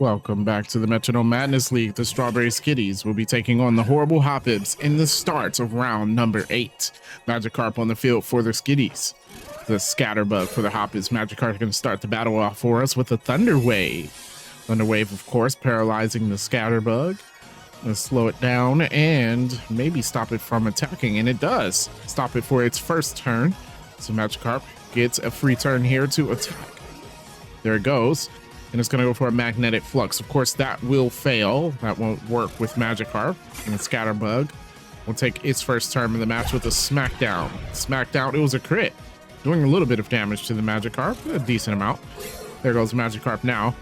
Welcome back to the Metronome Madness League. The Strawberry Skitties will be taking on the Horrible Hoppips in the start of round number 8. Magikarp on the field for the Skitties. The Scatterbug for the Hoppips. Magikarp is going to start the battle off for us with a Thunder Wave. Thunder Wave, of course, paralyzing the Scatterbug. Let's slow it down and maybe stop it from attacking, and it does. Stop it for its first turn. So Magikarp gets a free turn here to attack. There it goes. And it's going to go for a Magnetic Flux. Of course, that will fail. That won't work with Magikarp. And the Scatterbug will take its first turn in the match with a Smackdown. Smackdown, it was a crit. Doing a little bit of damage to the Magikarp. A decent amount. There goes Magikarp now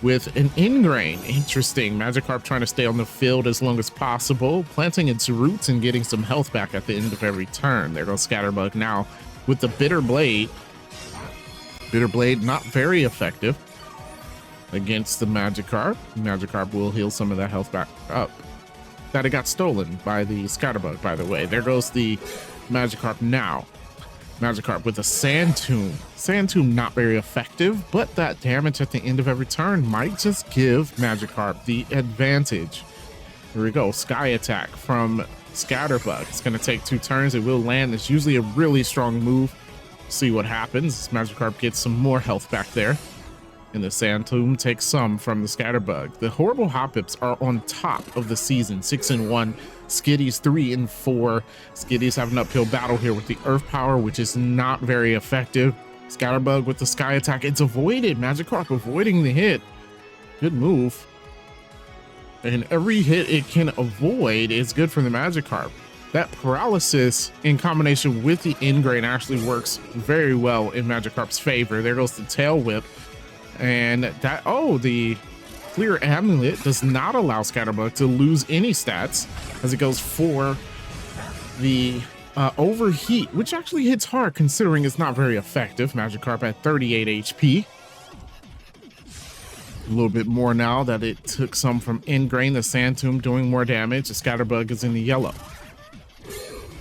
with an Ingrain. Interesting. Magikarp trying to stay on the field as long as possible. Planting its roots and getting some health back at the end of every turn. There goes Scatterbug now with the Bitter Blade. Bitter Blade, not very effective against the Magikarp. Magikarp will heal some of that health back up that it got stolen by the Scatterbug, by the way. There goes the Magikarp now. Magikarp with a Sand Tomb. Sand Tomb not very effective, but that damage at the end of every turn might just give Magikarp the advantage. Here we go. Sky Attack from Scatterbug. It's going to take 2 turns. It will land. It's usually a really strong move. See what happens. Magikarp gets some more health back there. And the Sand Tomb takes some from the Scatterbug. The Horrible Hoppips are on top of the season, 6-1. Skitties 3-4. Skitties have an uphill battle here with the Earth Power, which is not very effective. Scatterbug with the Sky Attack. It's avoided. Magikarp avoiding the hit. Good move. And every hit it can avoid is good for the Magikarp. That paralysis in combination with the Ingrain actually works very well in Magikarp's favor. There goes the Tail Whip. And that, the Clear Amulet does not allow Scatterbug to lose any stats as it goes for the Overheat, which actually hits hard considering it's not very effective. Magikarp at 38 HP. A little bit more now that it took some from Ingrain. The Sand Tomb doing more damage. The Scatterbug is in the yellow.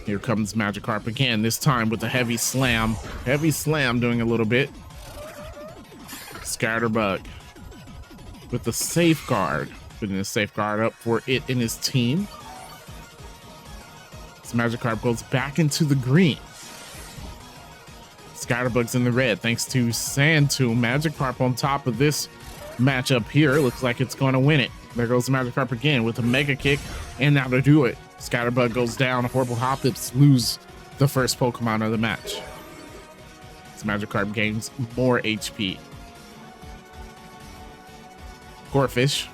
Here comes Magikarp again, this time with a Heavy Slam. Heavy Slam doing a little bit. Scatterbug with the Safeguard, putting a Safeguard up for it and his team. This Magikarp goes back into the green. Scatterbug's in the red thanks to Sand Tomb. Magikarp on top of this matchup here. Looks like it's going to win it. There goes the Magikarp again with a Mega Kick, and now to do it. Scatterbug goes down. Horrible Hoppips lose the first Pokemon of the match. This Magikarp gains more HP. Corphish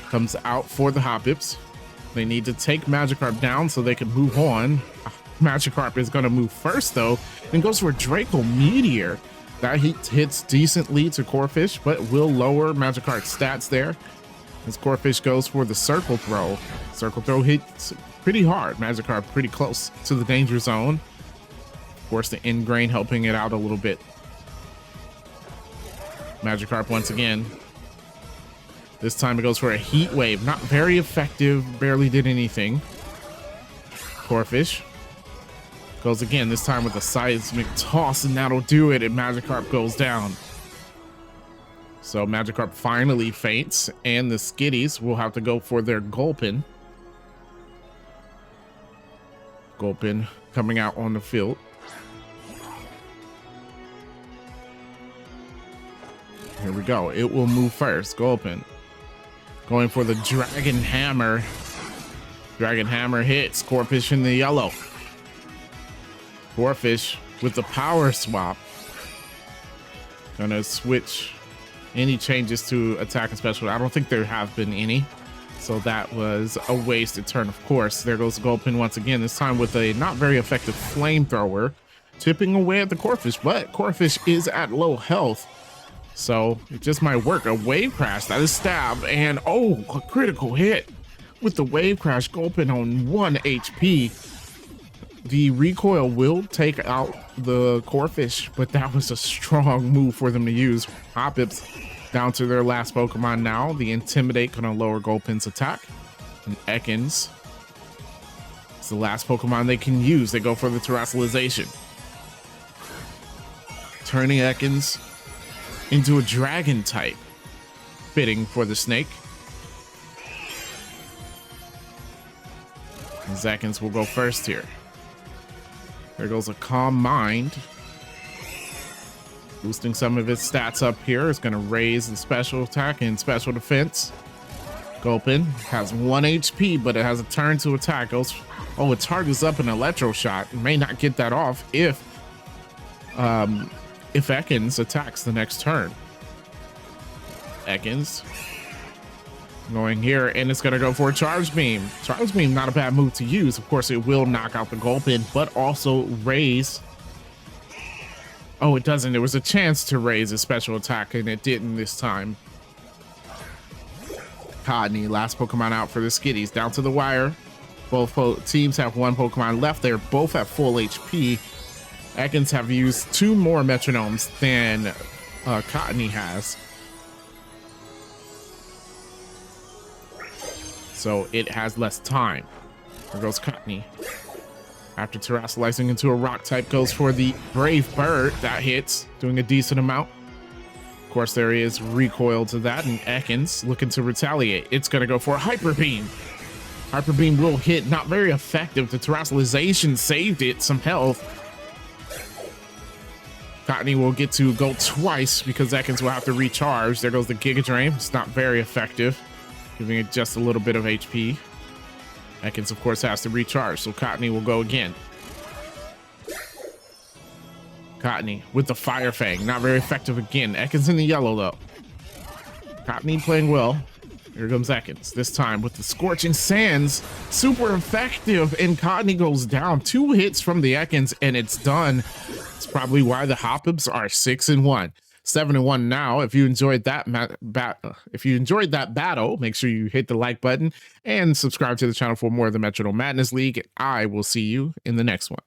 comes out for the Hoppips. They need to take Magikarp down so they can move on. Magikarp is going to move first, though, and goes for a Draco Meteor. That hits decently to Corphish, but will lower Magikarp's stats there. As Corphish goes for the Circle Throw. Circle Throw hits pretty hard. Magikarp pretty close to the danger zone. Of course, the Ingrain helping it out a little bit. Magikarp once again. This time it goes for a Heat Wave. Not very effective. Barely did anything. Corphish goes again. This time with a Seismic Toss, and that'll do it. And Magikarp goes down. So Magikarp finally faints, and the Skitties will have to go for their Gulpin. Gulpin coming out on the field. Here we go. It will move first. Gulpin going for the Dragon Hammer. Dragon Hammer hits. Corphish in the yellow. Corphish with the Power Swap. Gonna switch any changes to attack and special. I don't think there have been any. So that was a wasted turn, of course. There goes Gulpin once again, this time with a not very effective Flamethrower. Tipping away at the Corphish, but Corphish is at low health. So it just might work. A Wave Crash, that is stab, and a critical hit with the Wave Crash. Gulpin on 1 HP. The recoil will take out the Corphish, but that was a strong move for them to use. Hoppips down to their last Pokemon now. The Intimidate gonna lower Gulpin's attack. And Ekans, it's the last Pokemon they can use. They go for the Terrestrialization. Turning Ekans into a Dragon type. fitting for the snake. And Zekins will go first here. There goes a Calm Mind. Boosting some of its stats up here. It's going to raise the special attack and special defense. Gulpin has 1 HP, but it has a turn to attack. Oh, it targets up an electro shot. It may not get that off if Ekans attacks the next turn. Ekans going here, and it's going to go for a Charge Beam. Charge Beam, not a bad move to use. Of course, it will knock out the Gulpin, but also raise. Oh, it doesn't. There was a chance to raise a special attack, and it didn't this time. Cottonee, last Pokemon out for the Skitties. Down to the wire. Both teams have 1 Pokemon left. They're both at full HP. Ekans have used 2 more Metronomes than Cottonee has. So it has less time. There goes Cottonee. After terrestrializing into a rock type, goes for the Brave Bird. That hits, doing a decent amount. Of course, there is recoil to that, and Ekans looking to retaliate. It's going to go for a Hyper Beam. Hyper Beam will hit, not very effective. The terrestrialization saved it some health. Cottonee will get to go twice because Ekans will have to recharge. There goes the Giga Drain. It's not very effective, giving it just a little bit of HP. Ekans, of course, has to recharge, so Cottonee will go again. Cottonee with the Fire Fang, not very effective again. Ekans in the yellow, though. Cottonee playing well. Here comes Ekans, this time with the Scorching Sands. Super effective, and Cottonee goes down. 2 hits from the Ekans, and it's done. It's probably why the Hoppibs are 6-1. 7-1 now. If you enjoyed that battle, make sure you hit the like button and subscribe to the channel for more of the Metronome Madness League. I will see you in the next one.